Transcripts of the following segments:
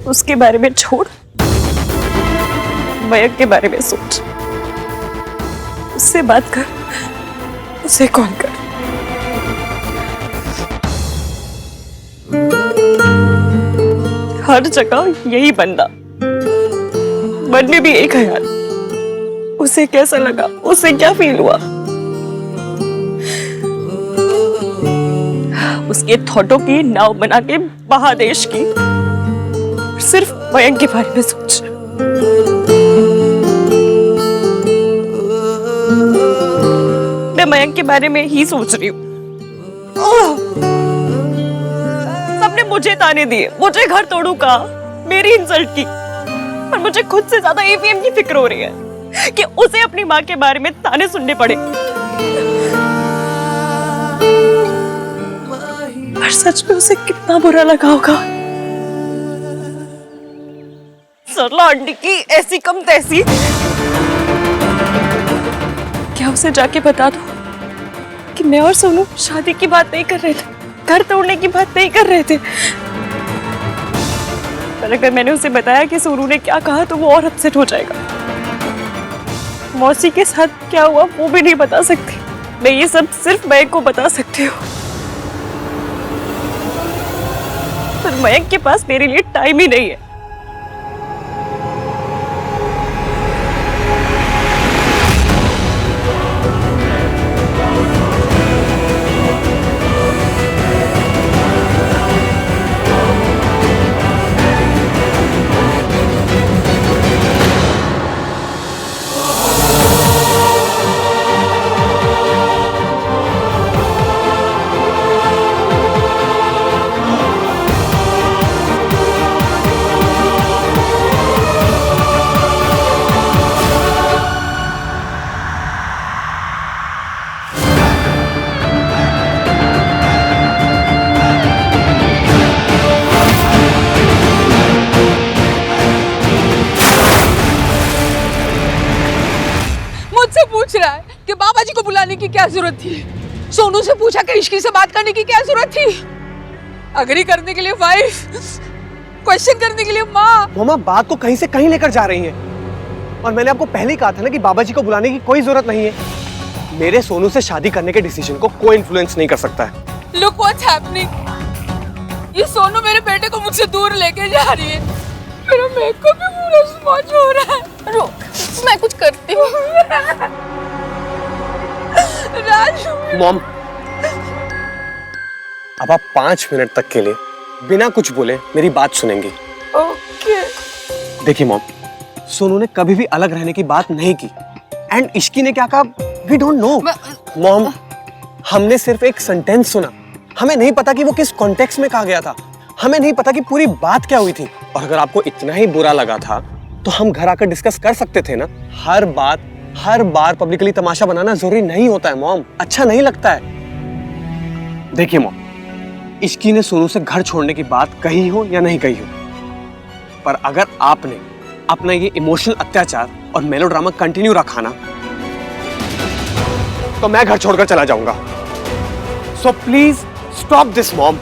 उसके बारे में छोड़, मयंक के बारे में सोच। उससे बात कर, उसे कॉल कर। हर जगह यही बंदा, मन में भी एक ख्याल। उसे कैसा लगा, उसे क्या फील हुआ? उसके थॉटों की नाव बना के महादेश की, सिर्फ मयंक के बारे में सोच। मैं मयंक के बारे में ही सोच रही हूँ। सबने मुझे ताने दिए, मुझे घर तोड़ू का, मेरी इंसल्ट की, पर मुझे खुद से ज्यादा एवीएम की फिक्र हो रही है कि उसे अपनी माँ के बारे में ताने सुनने पड़े। पर सच में उसे कितना बुरा लगा होगा। सरला आंटी की ऐसी कम तैसी। क्या उसे जाके बता दूं कि मैं और सोनू शादी की बात नहीं कर रहे थे, घर तोड़ने की बात नहीं कर रहे थे? पर अगर मैंने उसे बताया कि सोनू ने क्या कहा तो वो और अपसेट हो जाएगा। मौसी के साथ क्या हुआ वो भी नहीं बता सकती। मैं ये सब सिर्फ मयंक को बता सकती हूँ, पर मयंक के पास मेरे लिए टाइम ही नहीं है। पूछ रहा है कि बाबा जी को बुलाने की क्या जरूरत थी? सोनू से पूछा कि इश्की से बात करने की क्या जरूरत थी? अग्री करने के लिए वाइफ, क्वेश्चन करने के लिए माँ। मामा बात को कहीं से कहीं लेकर जा रही हैं। और मैंने आपको पहले ही कहा था ना कि बाबा जी को बुलाने की कोई जरूरत नहीं है। मेरे सोनू से शादी करने के डिसीजन को कोई इन्फ्लुएंस नहीं कर सकता है। Look what's happening। ये सोनू मेरे बेटे को मुझसे दूर लेके जा रही है। मेरा मेकअप भी पूरा स्मॉच हो रहा है। रुक, मैं कुछ करती हूँ। राजू। मॉम, अब आप 5 मिनट तक के लिए बिना कुछ बोले मेरी बात सुनेंगी। ओके। देखिए मॉम, सोनू ने कभी भी अलग रहने की बात नहीं की। एंड इश्की ने क्या कहा, वी डोंट नो। मॉम, हमने सिर्फ एक सेंटेंस सुना। हमें नहीं पता कि वो किस कॉन्टेक्स्ट में कहा गया था। हमें नहीं पता कि पूरी बात क्या हुई थी। और अगर आपको इतना ही बुरा लगा था तो हम घर आकर डिस्कस कर सकते थे ना। हर बार पब्लिकली तमाशा बनाना जरूरी नहीं होता है मॉम, अच्छा नहीं लगता है। देखिए मॉम, इश्की ने सोनू से घर छोड़ने की बात कही हो या नहीं कही हो, पर अगर आपने अपना ये इमोशनल अत्याचार और मेलोड्रामा कंटिन्यू रखा ना, तो मैं घर छोड़कर चला जाऊंगा। So please stop this mom.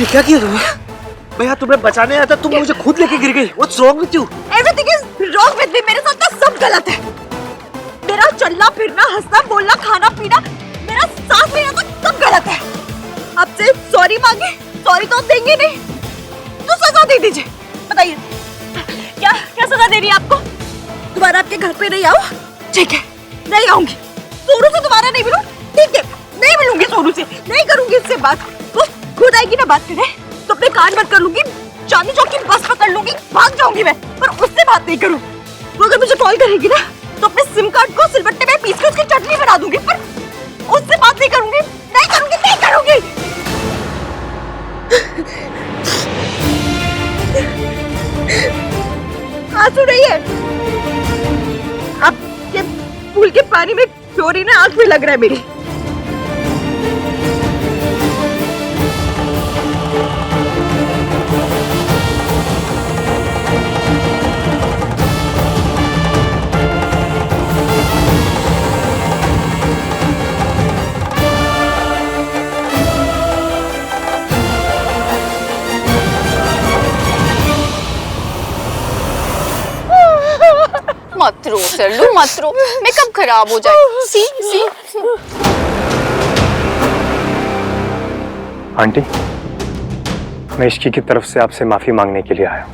ये क्या किया तुमने? भैया तुम्हें बचाने आया था, तुम मुझे खुद लेके गिर गई। What's wrong with you? Everything is wrong with me। मेरे साथ तो सब गलत है। मेरा चलना फिरना, हंसना बोलना, खाना पीना, मेरा सांस लेना तो सब गलत है। आपसे सॉरी मांगे, सॉरी तो आप देंगे नहीं, तो सजा दे दीजिए। बताइए क्या क्या सजा दे रही है आपको? दोबारा आपके घर पे नहीं आऊं? ठीक है, नहीं आऊंगी। सोनू से दोबारा नहीं मिलूं? ठीक है, नहीं मिलूंगी सोनू से, नहीं करूंगी इससे बात। वो खुद आएगी ना बात करने, तो अपने कान बंद कर लूंगी, चांदनी चौक की बस पकड़ लूंगी, भाग जाऊंगी मैं, पर उससे बात नहीं करूं। वो अगर मुझे कॉल करेगी ना, तो अपने सिम कार्ड को सिलबट्टे में पीस के उसकी चटनी बना दूंगी, पर उससे बात नहीं करूंगी, नहीं करूंगी, नहीं करूंगी। आंसू नहीं है, आपके पूल के पानी में क्लोरीन आंख में लग रहा है मेरी। मत रो सरलू, मत रो, मेकअप खराब हो जाए। सी सी आंटी, मैं इश्की की तरफ से आपसे माफी मांगने के लिए आया हूँ।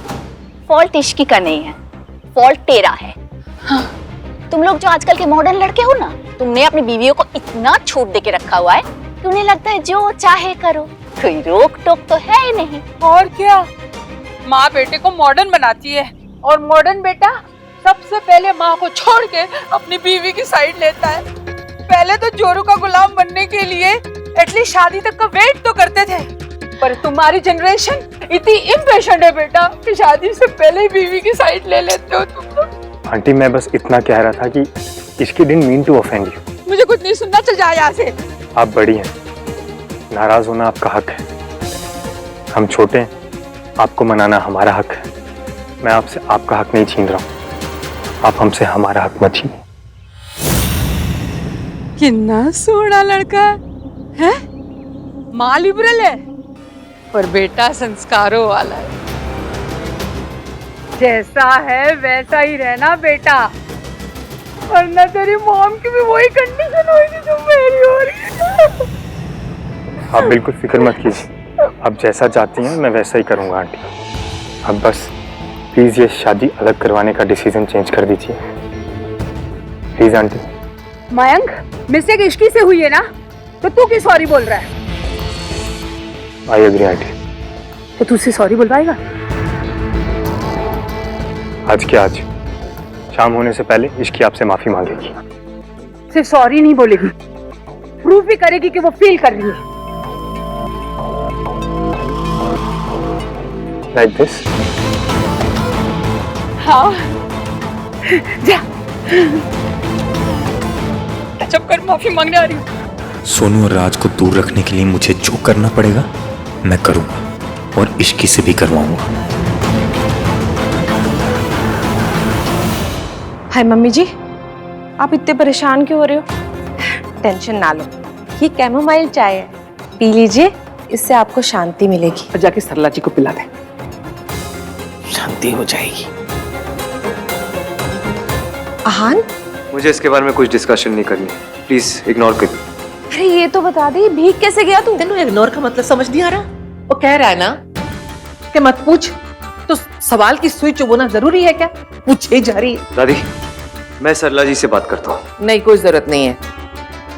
फॉल्ट इश्की का नहीं है, फॉल्ट तेरा है। हाँ। तुम लोग जो आजकल के मॉडर्न लड़के हो ना, तुमने अपनी बीवियों को इतना छूट दे के रखा हुआ है, तुम्हें लगता है जो चाहे करो, कोई रोक टोक तो है ही नहीं। और क्या, माँ बेटे को मॉडर्न बनाती है और मॉडर्न बेटा सबसे पहले माँ को छोड़ के अपनी बीवी की साइड लेता है। पहले तो जोरू का गुलाम बनने के लिए एटलीस्ट शादी तक का वेट तो करते थे, पर तुम्हारी जनरेशन इतनी इम्पेशेंट है बेटा कि शादी से पहले ही बीवी की साइड ले लेते हो तुम लोग। आंटी, मैं बस इतना कह रहा था कि Ishki didn't mean to offend you. मुझे कुछ नहीं सुनना, चल जा यहाँ से। आप बड़ी हैं, नाराज होना आपका हक है। हम छोटे हैं, आपको मनाना हमारा हक है। मैं आपसे आपका हक नहीं छीन रहा हूँ, आप हमसे हमारा हक मत छीनिए। कितना सोना लड़का है, माँ लिबरल है पर बेटा संस्कारों वाला है। जैसा है वैसा ही रहना बेटा, वरना तेरी मॉम की भी वही कंडीशन होगी जो मेरी हो रही है। आप बिल्कुल फिक्र मत कीजिए, आप जैसा चाहती हैं मैं वैसा ही करूँगा आंटी। अब बस प्लीज ये शादी अलग करवाने का डिसीजन चेंज कर दीजिए, please aunty. Mayank, mistake Ishki से हुई है ना, तो तू क्यों सॉरी बोल रहा है? I agree aunty. तो तू उससे सॉरी बुलवाएगा? आज के आज शाम होने से पहले इश्की आपसे माफी मांगेगी। सिर्फ सॉरी नहीं बोलेगी, प्रूफ भी करेगी कि वो फील कर रही है। Like this? हाँ, जा टचअप कर, माफी मांगने आ रही हूँ। सोनू और राज को दूर रखने के लिए मुझे जो करना पड़ेगा मैं करूंगा, और इश्की से भी करवाऊंगा। हाय मम्मी जी, आप इतने परेशान क्यों हो रहे हो? टेंशन ना लो, ये कैमोमाइल चाय है, पी लीजिए, इससे आपको शांति मिलेगी। जाके सरला जी को पिला दे, शांति हो जाएगी। आहान, मुझे इसके बारे में कुछ डिस्कशन नहीं करनी, प्लीज इग्नोर कर। अरे ये तो बता दे, भीग कैसे गया तू? तेनू इग्नोर का मतलब समझ नहीं आ रहा? वो कह रहा है ना कि मत पूछ, तो सवाल की सुई चुभोना जरूरी है क्या? पूछे जा रही है। दादी, मैं सरला जी से बात करता हूँ। नहीं, कोई जरूरत नहीं है।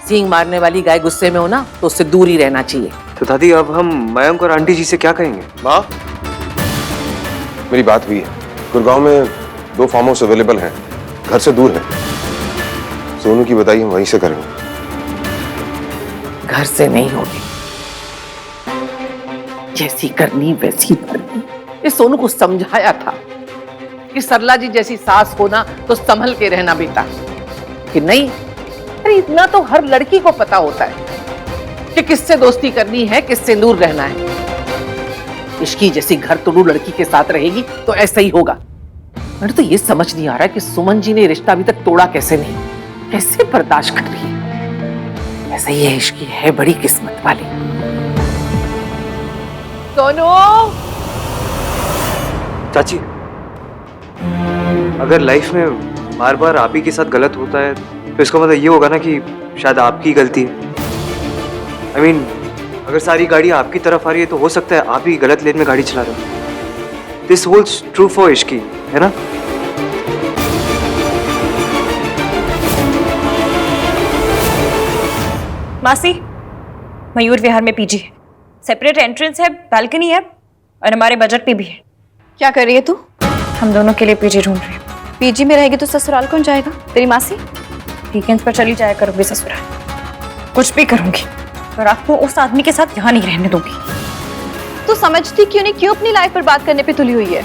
सींग मारने वाली गाय गुस्से में हो ना, तो उससे दूर ही रहना चाहिए। तो दादी, अब हम मयंक और आंटी जी से क्या कहेंगे? माँ, मेरी बात हुई है, गुड़गांव में 2 फार्म हाउस अवेलेबल हैं, घर से दूर है। सोनू की बताई हम वहीं से करेंगे। घर से नहीं होगी, जैसी करनी वैसी करनी। ये सोनू को समझाया था कि सरला जी जैसी सास हो ना तो संभल के रहना बेटा, कि नहीं। अरे इतना तो हर लड़की को पता होता है कि किससे दोस्ती करनी है, किससे दूर रहना है। इश्की जैसी घर तोड़ू लड़की के साथ रहेगी तो ऐसा ही होगा। मैंने तो ये समझ नहीं आ रहा कि सुमन जी ने रिश्ता अभी तक तोड़ा कैसे नहीं, कैसे बर्दाश्त कर रही है। ऐसा ही है, इश्की है बड़ी किस्मत वाली। सोनू, चाची, अगर लाइफ में बार बार आप ही के साथ गलत होता है तो इसका मतलब ये होगा ना कि शायद आपकी गलती है। I mean, अगर सारी गाड़ी आपकी तरफ आ रही है तो हो सकता है आप ही गलत लेन में गाड़ी चला रहे हो। This holds true for Ishki, है ना? मासी, मयूर विहार में पीजी है, सेपरेट एंट्रेंस है, बालकनी है और हमारे बजट पे भी है। क्या कर रही है तू? हम दोनों के लिए पीजी ढूंढ रहे हैं। पीजी में रहेगी तो ससुराल कौन जाएगा? तेरी मासी? वीकेंड्स पर चली जाया करूंगी ससुराल, कुछ भी करूंगी, पर आपको उस आदमी के साथ यहाँ नहीं रहने दूंगी। तू समझती क्यों नहीं, क्यों अपनी लाइफ पर बात करने पे तुली हुई है?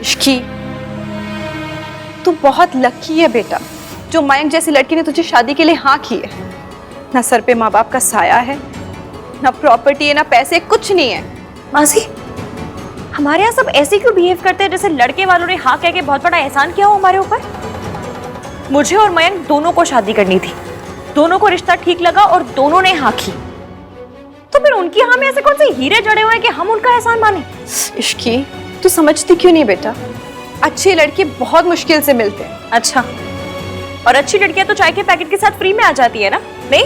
इश्की, तू बहुत लकी है बेटा, जो मयंक जैसी लड़की ने तुझे शादी के लिए हाँ की है। ना सर पे माँ बाप का साया है, ना प्रॉपर्टी है, ना पैसे, कुछ नहीं है। मासी, हमारे यहाँ सब ऐसे क्यों बिहेव करते हैं जैसे लड़के वालों ने हाँ कह के बहुत बड़ा एहसान किया हो हमारे ऊपर? मुझे और मयंक दोनों को शादी करनी थी, दोनों को रिश्ता ठीक लगा और दोनों ने हाँ की, तो फिर उनकी हाँ में ऐसे कौन से हीरे जड़े हुए हैं कि हम उनका एहसान माने? इश्की, तू समझती क्यों नहीं बेटा? अच्छी लड़की बहुत मुश्किल से मिलते हैं। अच्छा, और अच्छी लड़कियां तो चाय के पैकेट के साथ फ्री में आ जाती है ना? नहीं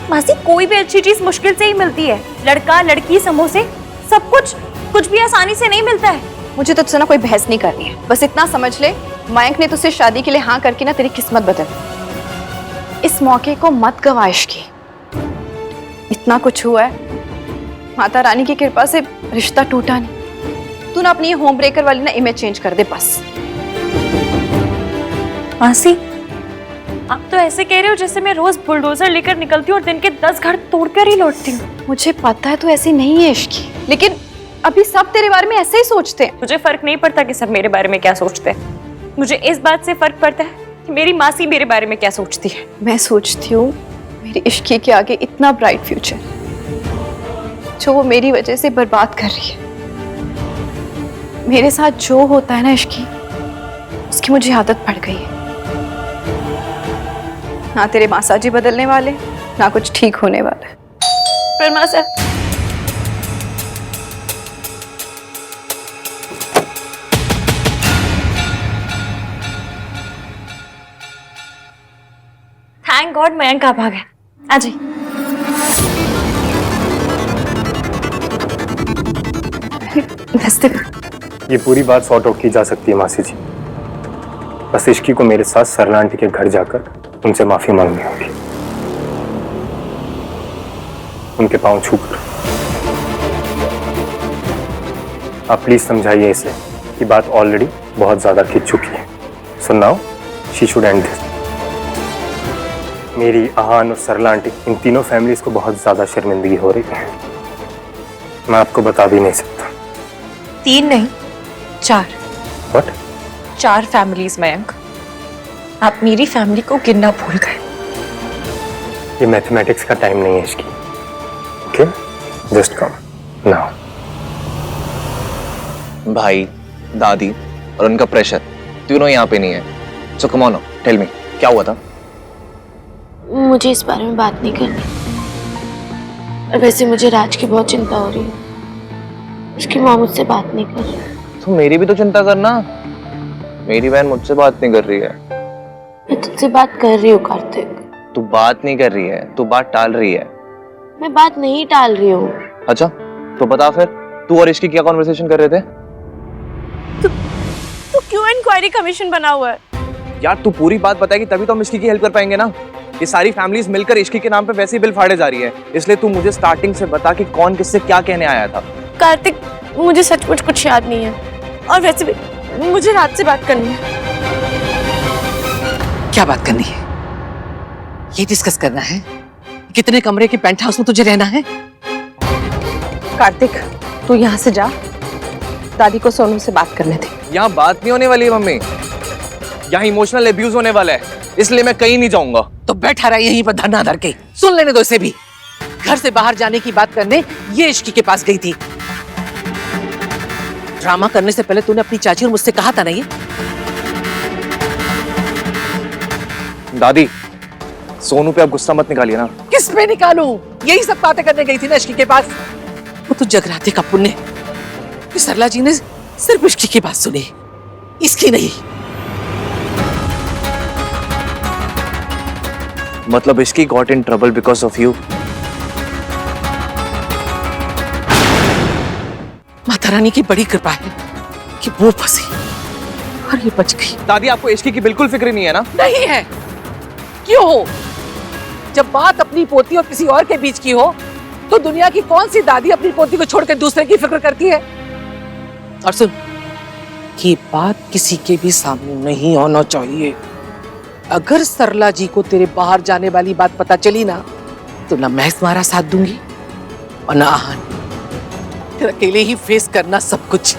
मासी, कोई भी अच्छी चीज मुश्किल से ही मिलती है। लड़का लड़की समोसे सब कुछ भी आसानी से नहीं मिलता है। मुझे तुझसे ना कोई बहस नहीं करनी है, बस इतना समझ ले, मयंक ने तुझसे शादी के लिए हाँ करके ना तेरी किस्मत बदल दी। इस मौके को मत गवा इश्की। इतना कुछ हुआ है, माता रानी की कृपा से रिश्ता टूटा नहीं। तू ना अपनी ये होम ब्रेकर वाली ना इमेज चेंज कर दे बस। मासी, आप तो ऐसे कह रहे हो जैसे मैं रोज बुलडोजर लेकर निकलती हूँ और दिन के 10 घर तोड़कर ही लौटती हूँ। मुझे पता है तू ऐसी नहीं है इश्की, लेकिन अभी सब तेरे बारे में ऐसे ही सोचते हैं। मुझे फर्क नहीं पड़ता कि सब मेरे बारे में क्या सोचते हैं। मुझे इस बात से फर्क पड़ता है कि मेरी मासी मेरे बारे में क्या सोचती है। मैं सोचती हूँ मेरी इश्की के आगे इतना ब्राइट फ्यूचर जो वो मेरी वजह से बर्बाद कर रही है। मेरे साथ जो होता है ना इश्की, उसकी मुझे आदत पड़ गई है। ना तेरे मासाजी बदलने वाले, ना कुछ ठीक होने वाला है। पर मासा, थैंक गॉड मयंक आप आ गए। आ जाइए। ये पूरी बात सॉर्ट आउट की जा सकती है मासी जी। बस इश्की को मेरे साथ सरला आंटी के घर जाकर उनसे माफी मांगनी होगी, उनके पांव छूकर। आप प्लीज समझाइए इसे कि बात ऑलरेडी बहुत ज्यादा खिंच चुकी है। So now she should and this. मेरी आहान और सरला आंटी, इन तीनों फैमिलीज को बहुत ज्यादा शर्मिंदगी हो रही है। मैं आपको बता भी नहीं सकता। 3 नहीं 4। What? 4 फैमिलीज मयंक। आप मेरी फैमिली को गिनना भूल गए। ये मैथमेटिक्स का टाइम नहीं है इसकी। Okay, just come now. भाई, दादी और उनका प्रेशर तीनों यहाँ पे नहीं है। सो कम ऑन, टेल मी क्या हुआ था? मुझे इस बारे में बात नहीं करनी। और वैसे मुझे राज की बहुत चिंता हो रही है। उसकी माँ मुझसे बात नहीं कर रही। तो मेरी भी तो चिंता करना। मेरी बहन मुझसे बात नहीं कर रही है। मैं तुझसे बात कर रही हूँ कार्तिक। तू बात नहीं कर रही है, तू बात टाल रही है। मैं बात नहीं टाल रही हूँ। अच्छा तो बता फिर, तू और इसकी क्या कॉन्वर्सेशन कर रहे थे? तो क्यों इंक्वायरी कमीशन बना हुआ है? यार तू पूरी बात बताएगी तभी तो हम इश्की की हेल्प कर पाएंगे ना। ये सारी फैमिलीज मिलकर इश्की के नाम पे वैसे ही बिल फाड़े जा रही है, इसलिए तू मुझे स्टार्टिंग से बता कि कौन किससे क्या कहने आया था। कार्तिक, मुझे सचमुच कुछ याद नहीं है, और वैसे भी मुझे रात से बात करनी है। क्या बात करनी है? ये डिस्कस करना है कितने कमरे के पेंट हाउस में तुझे रहना है? कार्तिक, तू यहाँ से जा, दादी को सोनू से बात करने दे। यहाँ बात नहीं होने वाली है मम्मी, यहाँ इमोशनल एब्यूज होने वाला है, इसलिए मैं कहीं नहीं जाऊंगा। तो बैठा रहा यहीं पर धरना धर के। सुन लेने दो इसे भी। घर से बाहर जाने की बात करने ये इश्की के पास गई थी। ड्रामा करने से पहले तूने अपनी चाची और मुझसे कहा था ना ये? दादी, सोनू पे आप गुस्सा मत निकालिए ना। किस पे निकालूं? यही सब बातें करने गई थी ना इश्की के पास। वो तो जगराते का पुण्य कि सरला जी ने सिर्फ इश्की की बात सुनी, इसकी नहीं। मतलब Ishki got in trouble because of you. Mata Rani की बड़ी कृपा है कि वो फंसी और ये बच गई। दादी, आपको इश्की की बिल्कुल फिक्र नहीं है ना? नहीं है। क्यों हो? जब बात अपनी पोती और किसी और के बीच की हो तो दुनिया की कौन सी दादी अपनी पोती को छोड़कर दूसरे की फिक्र करती है? और सुन, ये बात किसी के भी सामने नहीं होना चाहिए। अगर सरला जी को तेरे बाहर जाने वाली बात पता चली ना, तो ना मैं तुम्हारा साथ दूंगी और ना आहान। फिर अकेले ही फेस करना सब कुछ।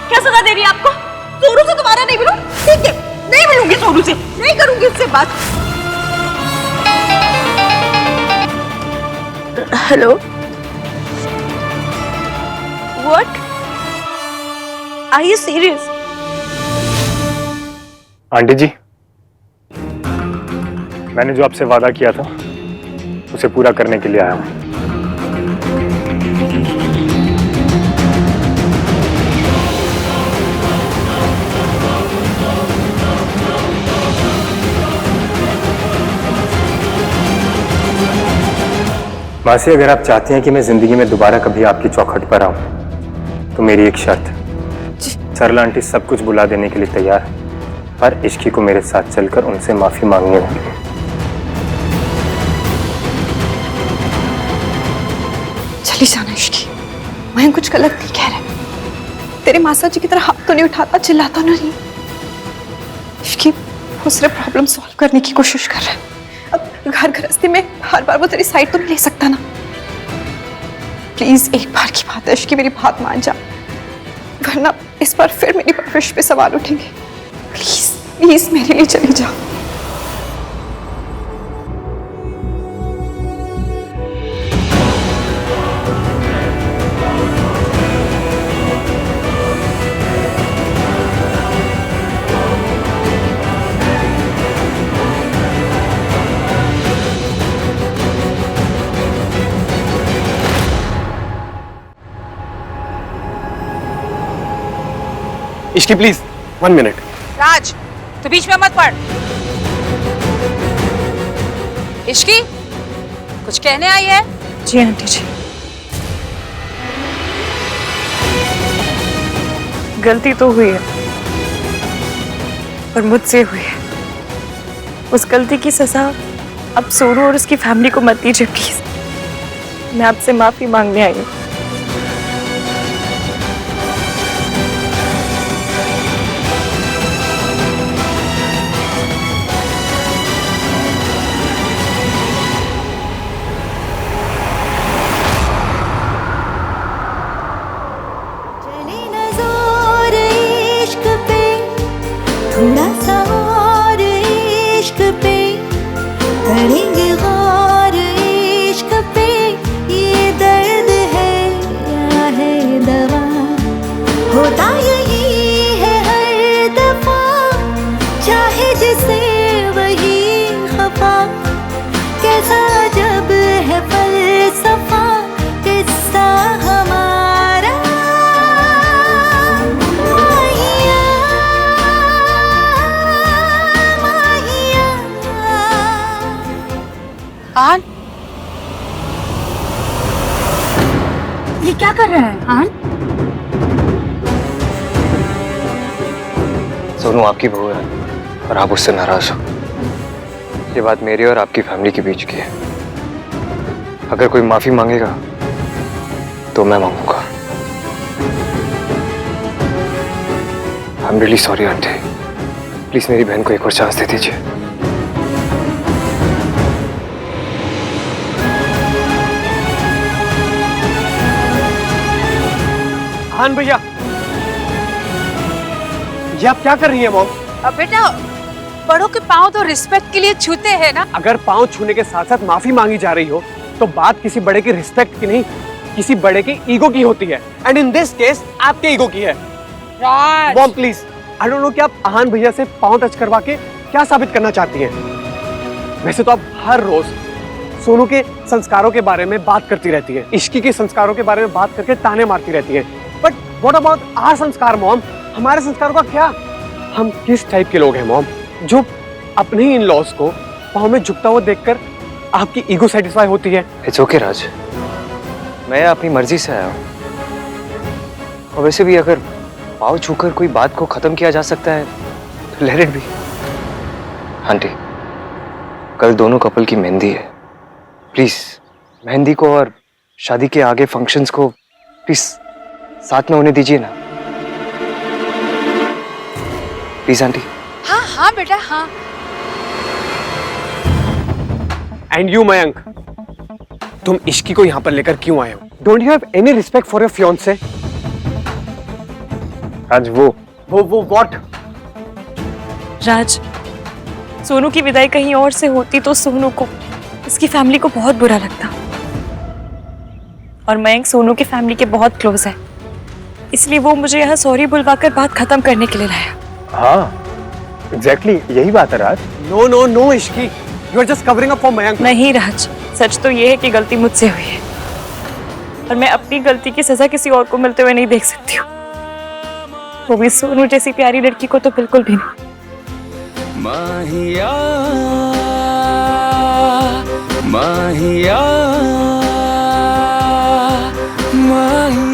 क्या सजा दे रही है आपको? सोनू से दोबारा नहीं मिलूं? ठीक है, नहीं मिलूंगी सोनू से, नहीं करूंगी उससे बात। Hello, What? Are you serious? Aunty ji, मैंने जो आपसे वादा किया था उसे पूरा करने के लिए आया हूँ। मासी, अगर आप चाहती हैं कि मैं जिंदगी में दोबारा कभी आपकी चौखट पर आऊं तो मेरी एक शर्त है। सरला आंटी सब कुछ बुला देने के लिए तैयार है, पर इश्की को मेरे साथ चलकर उनसे माफी मांगनी होगी। चली जाना इश्की, मैं कुछ गलत नहीं कह रहे। तेरे मासा जी की तरह हाथ तो नहीं उठाता, चिल्लाता नहीं। इश्की वो सिर्फ प्रॉब्लम सॉल्व करने की कोशिश कर रहा है। अब घर गृहस्थी में हर बार वो तेरी साइड तो नहीं ले सकता ना। प्लीज एक बार की बात है इश्की, मेरी बात मान जा, वरना इस बार फिर मेरी परवरिश पे सवाल उठेंगे। प्लीज प्लीज मेरे लिए चली जा। Ishki please 1 minute. राज, तू बीच में मत पड़। इश्की, कुछ कहने आई है? जी आंटी जी, गलती तो हुई है, पर मुझसे हुई है। उस गलती की सजा अब सोनू और उसकी फैमिली को मत दीजिए प्लीज। मैं आपसे माफी मांगने आई हूँ। थोड़ा सा और इश्क पे करेंगे गौर, इश्क पे ये दर्द है या है दवा, होता यही है हर दफा, चाहे जिसे वही खफा, कैसा जब है फलसफा किस्सा हमारा। आन, ये क्या कर रहे हैं आन? सोनू आपकी बहू है और आप उससे नाराज हो। ये बात मेरी और आपकी फैमिली के बीच की है। अगर कोई माफी मांगेगा तो मैं मांगूंगा। I am really sorry aunty, please मेरी बहन को एक और चांस दे दीजिए। हाँ भैया, ये आप क्या कर रही हैं मॉम? अब बेटा, बड़ों के पाँव तो रिस्पेक्ट के लिए छूते हैं ना। अगर पाँव छूने के साथ साथ माफी मांगी जा रही हो तो बात किसी बड़े की रिस्पेक्ट की नहीं, किसी बड़े के ईगो की होती है। एंड इन दिस केस आपके ईगो की है। Raj, mom please, I don't know कि आप आहान भैया से पाँव टच करवा के क्या साबित करना चाहती हैं। वैसे तो आप हर रोज सोनू के संस्कारों के बारे में बात करती रहती है, इश्की के संस्कारों के बारे में बात करके ताने मारती रहती है, बट व्हाट अबाउट आवर संस्कार मॉम? हमारे संस्कारों का क्या? हम किस टाइप के लोग हैं मॉम, जो अपने ही इन लॉज को पाँव में झुकता हुआ देखकर आपकी ईगो सेटिस्फाई होती है? इट्स ओके राज, मैं अपनी मर्जी से आया हूँ। और वैसे भी अगर पाँव छूकर कोई बात को खत्म किया जा सकता है तो लेट इट बी। आंटी, कल दोनों कपल की मेहंदी है, प्लीज मेहंदी को और शादी के आगे फंक्शंस को प्लीज साथ में होने दीजिए ना, प्लीज आंटी। हाँ हाँ बेटा, हाँ। एंड यू मयंक, तुम इश्की को यहाँ पर लेकर क्यों आए हो? Don't you have any respect for your fiance? आज वो व्हाट? राज, सोनू की विदाई कहीं और से होती तो सोनू को, उसकी फैमिली को बहुत बुरा लगता। और मयंक सोनू की फैमिली के बहुत क्लोज है, इसलिए वो मुझे यहाँ सॉरी बुलवाकर बात खत्म करने के लिए लाया। हाँ, एग्जैक्टली यही बात है Raj. No no no Ishki, you are just covering up for Mayank. नहीं राज, सच तो ये है कि गलती मुझसे हुई है और मैं अपनी गलती की सजा किसी और को मिलते हुए नहीं देख सकती हूँ, वो भी सोनू जैसी प्यारी लड़की को तो बिल्कुल भी नहीं। माहिया माहिया माहिया